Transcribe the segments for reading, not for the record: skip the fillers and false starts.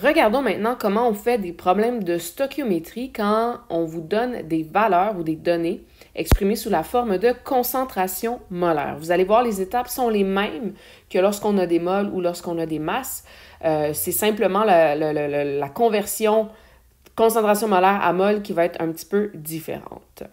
Regardons maintenant comment on fait des problèmes de stoichiométrie quand on vous donne des valeurs ou des données exprimées sous la forme de concentration molaire. Vous allez voir, les étapes sont les mêmes que lorsqu'on a des moles ou lorsqu'on a des masses. C'est simplement la conversion concentration molaire à mol qui va être un petit peu différente.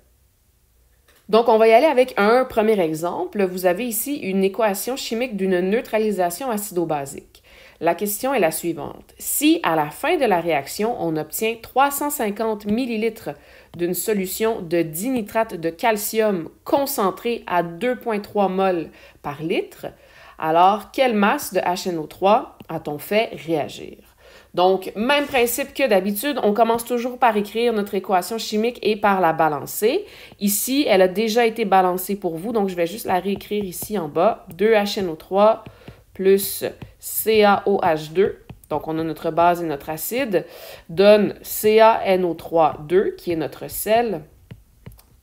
Donc, on va y aller avec un premier exemple. Vous avez ici une équation chimique d'une neutralisation acido-basique. La question est la suivante. Si, à la fin de la réaction, on obtient 350 ml d'une solution de dinitrate de calcium concentrée à 2,3 mol par litre, alors quelle masse de HNO3 a-t-on fait réagir? Donc, même principe que d'habitude, on commence toujours par écrire notre équation chimique et par la balancer. Ici, elle a déjà été balancée pour vous, donc je vais juste la réécrire ici en bas. 2HNO3 plus CaOH2, donc on a notre base et notre acide, donne CaNO3,2, qui est notre sel,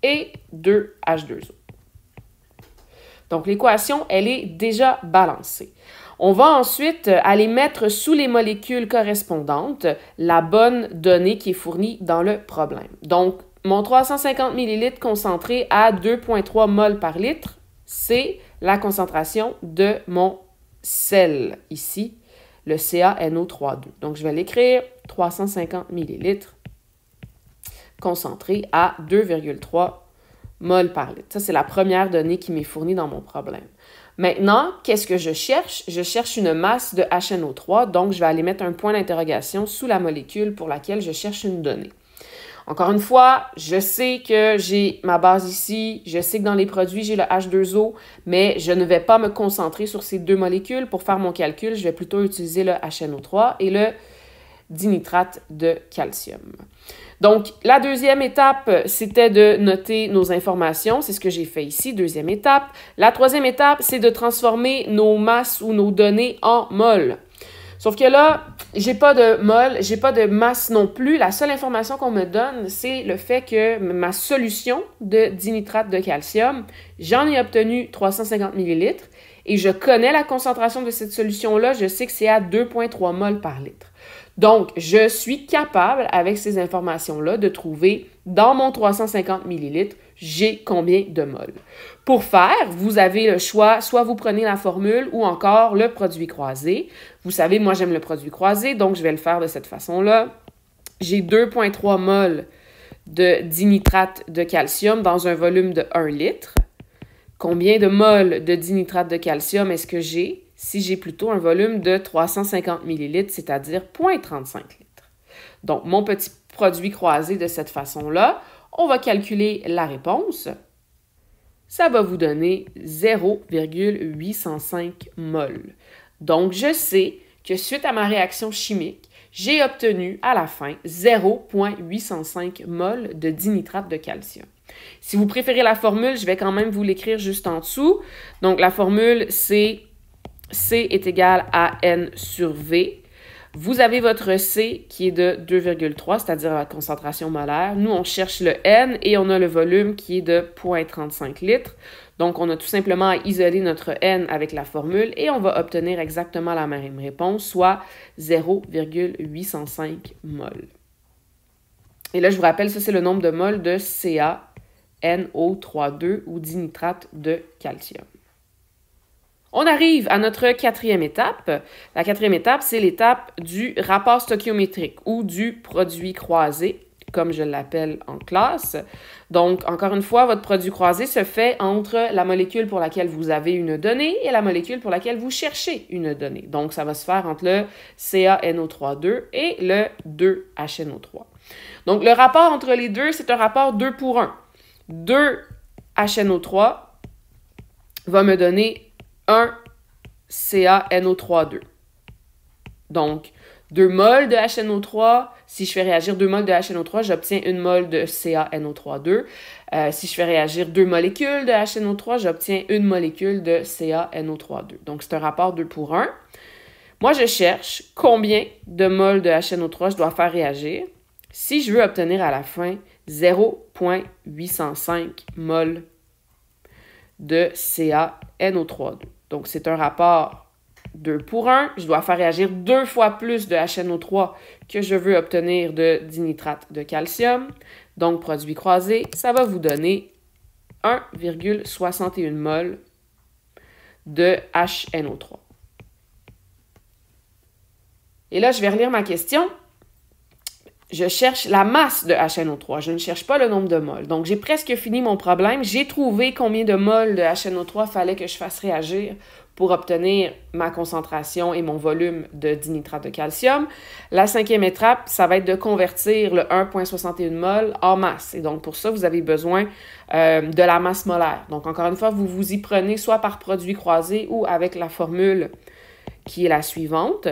et 2H2O. Donc, l'équation, elle est déjà balancée. On va ensuite aller mettre sous les molécules correspondantes la bonne donnée qui est fournie dans le problème. Donc, mon 350 ml concentré à 2,3 mol par litre, c'est la concentration de mon sel ici, le CaNO3,2. Donc, je vais l'écrire 350 ml concentré à 2,3 mol par litre. Ça, c'est la première donnée qui m'est fournie dans mon problème. Maintenant, qu'est-ce que je cherche? Je cherche une masse de HNO3, donc je vais aller mettre un point d'interrogation sous la molécule pour laquelle je cherche une donnée. Encore une fois, je sais que j'ai ma base ici, je sais que dans les produits, j'ai le H2O, mais je ne vais pas me concentrer sur ces deux molécules. Pour faire mon calcul, je vais plutôt utiliser le HNO3 et le dinitrate de calcium. Donc, la deuxième étape, c'était de noter nos informations. C'est ce que j'ai fait ici, deuxième étape. La troisième étape, c'est de transformer nos masses ou nos données en mol. Sauf que là, j'ai pas de mol, j'ai pas de masse non plus. La seule information qu'on me donne, c'est le fait que ma solution de dinitrate de calcium, j'en ai obtenu 350 ml et je connais la concentration de cette solution-là. Je sais que c'est à 2,3 mol par litre. Donc, je suis capable, avec ces informations-là, de trouver dans mon 350 ml, j'ai combien de mol. Pour faire, vous avez le choix, soit vous prenez la formule ou encore le produit croisé. Vous savez, moi, j'aime le produit croisé, donc je vais le faire de cette façon-là. J'ai 2,3 mol de dinitrate de calcium dans un volume de 1 litre. Combien de mol de dinitrate de calcium est-ce que j'ai? Si j'ai plutôt un volume de 350 ml, c'est-à-dire 0,35 litres. Donc, mon petit produit croisé de cette façon-là, on va calculer la réponse. Ça va vous donner 0,805 mol. Donc, je sais que suite à ma réaction chimique, j'ai obtenu à la fin 0,805 mol de dinitrate de calcium. Si vous préférez la formule, je vais quand même vous l'écrire juste en dessous. Donc, la formule, c'est C est égal à N sur V. Vous avez votre C qui est de 2,3, c'est-à-dire la concentration molaire. Nous, on cherche le N et on a le volume qui est de 0,35 litres. Donc, on a tout simplement à isoler notre N avec la formule et on va obtenir exactement la même réponse, soit 0,805 mol. Et là, je vous rappelle, ça, c'est le nombre de mol de CaNO3,2 ou dinitrate de calcium. On arrive à notre quatrième étape. La quatrième étape, c'est l'étape du rapport stoichiométrique ou du produit croisé, comme je l'appelle en classe. Donc, encore une fois, votre produit croisé se fait entre la molécule pour laquelle vous avez une donnée et la molécule pour laquelle vous cherchez une donnée. Donc, ça va se faire entre le CaNO3,2 et le 2HNO3. Donc, le rapport entre les deux, c'est un rapport 2 pour 1. 2HNO3 va me donner 1 CaNO3,2. Donc, 2 mols de HNO3. Si je fais réagir 2 mols de HNO3, j'obtiens 1 mol de CaNO3,2. Si je fais réagir 2 molécules de HNO3, j'obtiens 1 molécule de CaNO3,2. Donc, c'est un rapport 2 pour 1. Moi, je cherche combien de mols de HNO3 je dois faire réagir si je veux obtenir à la fin 0,805 mol de CaNO3,2. Donc, c'est un rapport 2 pour 1. Je dois faire réagir 2 fois plus de HNO3 que je veux obtenir de dinitrate de calcium. Donc, produit croisé, ça va vous donner 1,61 mol de HNO3. Et là, je vais relire ma question. Je cherche la masse de HNO3. Je ne cherche pas le nombre de moles. Donc, j'ai presque fini mon problème. J'ai trouvé combien de moles de HNO3 fallait que je fasse réagir pour obtenir ma concentration et mon volume de dinitrate de calcium. La 5e étape, ça va être de convertir le 1,61 mol en masse. Et donc, pour ça, vous avez besoin de la masse molaire. Donc, encore une fois, vous vous y prenez soit par produit croisé ou avec la formule qui est la suivante.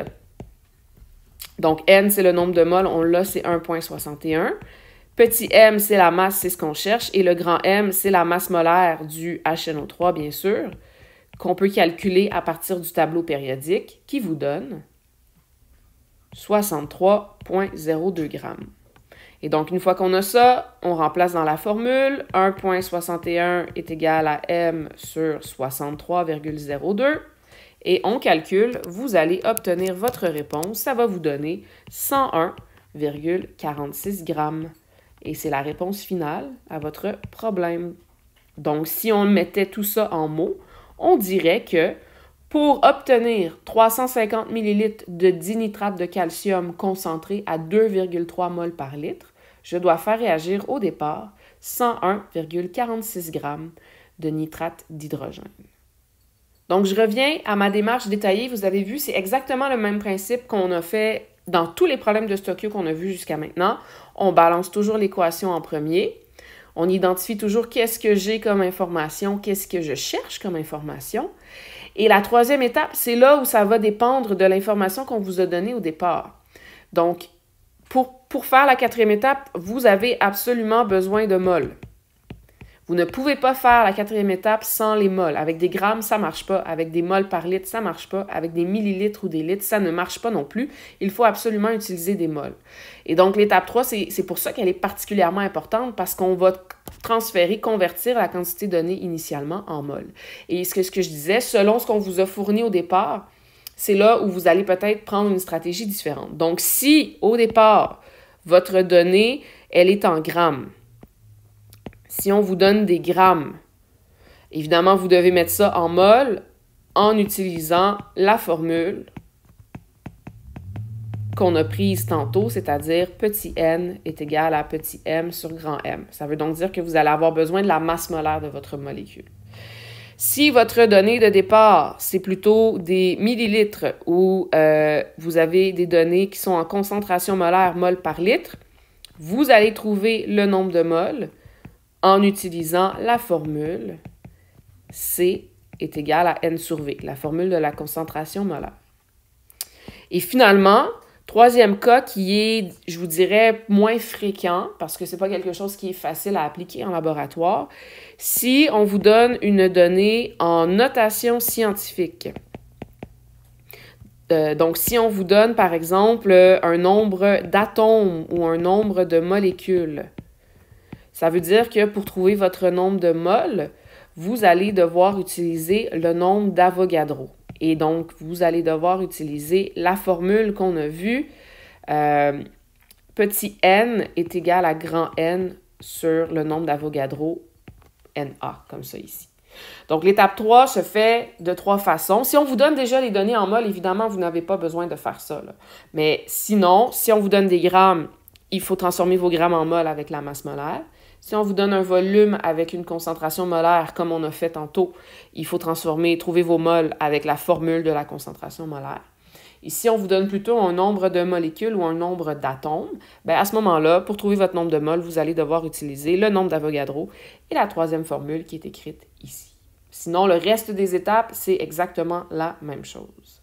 Donc, N, c'est le nombre de moles, on l'a, c'est 1,61. Petit m, c'est la masse, c'est ce qu'on cherche. Et le grand M, c'est la masse molaire du HNO3, bien sûr, qu'on peut calculer à partir du tableau périodique, qui vous donne 63,02 grammes. Et donc, une fois qu'on a ça, on remplace dans la formule. 1,61 est égal à m sur 63,02. Et on calcule, vous allez obtenir votre réponse. Ça va vous donner 101,46 grammes. Et c'est la réponse finale à votre problème. Donc, si on mettait tout ça en mots, on dirait que pour obtenir 350 ml de dinitrate de calcium concentré à 2,3 mol par litre, je dois faire réagir au départ 101,46 grammes de nitrate d'hydrogène. Donc, je reviens à ma démarche détaillée. Vous avez vu, c'est exactement le même principe qu'on a fait dans tous les problèmes de Stoichio qu'on a vus jusqu'à maintenant. On balance toujours l'équation en premier. On identifie toujours qu'est-ce que j'ai comme information, qu'est-ce que je cherche comme information. Et la 3e étape, c'est là où ça va dépendre de l'information qu'on vous a donnée au départ. Donc, pour faire la 4e étape, vous avez absolument besoin de moles. Vous ne pouvez pas faire la 4e étape sans les moles. Avec des grammes, ça ne marche pas. Avec des moles par litre, ça ne marche pas. Avec des millilitres ou des litres, ça ne marche pas non plus. Il faut absolument utiliser des moles. Et donc, l'étape 3, c'est pour ça qu'elle est particulièrement importante parce qu'on va transférer, convertir la quantité donnée initialement en moles. Et ce que je disais, selon ce qu'on vous a fourni au départ, c'est là où vous allez peut-être prendre une stratégie différente. Donc, si, au départ, votre donnée, elle est en grammes, si on vous donne des grammes, évidemment, vous devez mettre ça en mol en utilisant la formule qu'on a prise tantôt, c'est-à-dire petit n est égal à petit m sur grand M. Ça veut donc dire que vous allez avoir besoin de la masse molaire de votre molécule. Si votre donnée de départ, c'est plutôt des millilitres ou vous avez des données qui sont en concentration molaire mol par litre, vous allez trouver le nombre de moles en utilisant la formule C est égal à N sur V, la formule de la concentration molaire. Et finalement, 3e cas qui est, je vous dirais, moins fréquent, parce que ce n'est pas quelque chose qui est facile à appliquer en laboratoire, si on vous donne une donnée en notation scientifique. Donc, si on vous donne, par exemple, un nombre d'atomes ou un nombre de molécules, ça veut dire que pour trouver votre nombre de moles, vous allez devoir utiliser le nombre d'Avogadro. Et donc, vous allez devoir utiliser la formule qu'on a vue. Petit n est égal à grand N sur le nombre d'Avogadro, Na, comme ça ici. Donc, l'étape 3 se fait de 3 façons. Si on vous donne déjà les données en moles, évidemment, vous n'avez pas besoin de faire ça, là. Mais sinon, si on vous donne des grammes, il faut transformer vos grammes en moles avec la masse molaire. Si on vous donne un volume avec une concentration molaire, comme on a fait tantôt, il faut trouver vos moles avec la formule de la concentration molaire. Et si on vous donne plutôt un nombre de molécules ou un nombre d'atomes, bien à ce moment-là, pour trouver votre nombre de moles, vous allez devoir utiliser le nombre d'Avogadro et la 3e formule qui est écrite ici. Sinon, le reste des étapes, c'est exactement la même chose.